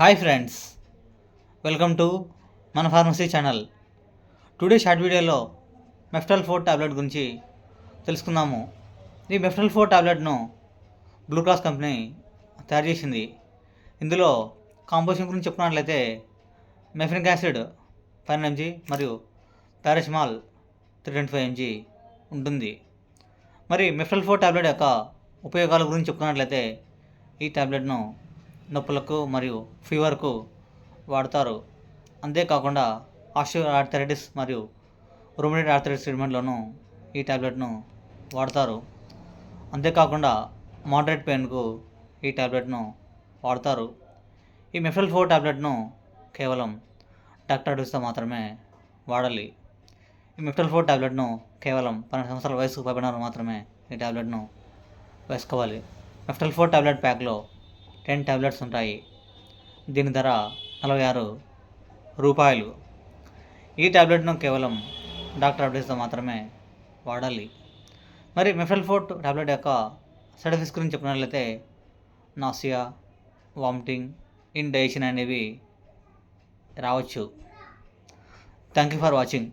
Hi friends, welcome to మన pharmacy channel. Today short వీడియోలో Meftal 4 tablet గురించి తెలుసుకుందాము. ఈ మెఫ్టల్ 4 టాబ్లెట్ను బ్లూ క్రాస్ కంపెనీ తయారు చేసింది. ఇందులో కాంపోజిషన్ గురించి చెప్పుకున్నట్లయితే మెఫినిక్ యాసిడ్ 5 mg మరియు పారాసిటమాల్ 325 mg ఉంటుంది. మరి మెఫ్టల్ 4 టాబ్లెట్ యొక్క ఉపయోగాల గురించి చెప్పుకున్నట్లయితే ఈ టాబ్లెట్ను నొప్పులకు మరియు ఫీవర్కు వాడతారు. అంతేకాకుండా ఆస్టియోఆర్థరైటిస్ మరియు రొమటైడ్ ఆర్థరైటిస్ ట్రీట్మెంట్లోనూ ఈ టాబ్లెట్ను వాడతారు. అంతేకాకుండా మోడరేట్ పెయిన్కు ఈ టాబ్లెట్ను వాడతారు. ఈ మెఫ్టల్ 4 టాబ్లెట్ను కేవలం డాక్టర్ అడ్వైస్తో మాత్రమే వాడాలి. ఈ మెఫ్టల్ 4 టాబ్లెట్ను కేవలం 12 సంవత్సరాల వయసు పైబడిన మాత్రమే ఈ టాబ్లెట్ను వేసుకోవాలి. మెఫ్టల్ 4 టాబ్లెట్ ప్యాక్లో 10 టాబ్లెట్స్ ఉంటాయి. దీని ధర 46 రూపాయలు. ఈ టాబ్లెట్ను కేవలం డాక్టర్ అడ్వైస్తో మాత్రమే వాడాలి. మరి మెఫ్టల్ 4 టాబ్లెట్ యొక్క సైడ్ ఎఫెక్ట్స్ గురించి చెప్పినట్లయితే నాసియా, వామిటింగ్, ఇండైజెషన్ అనేవి రావచ్చు. Thank you for watching.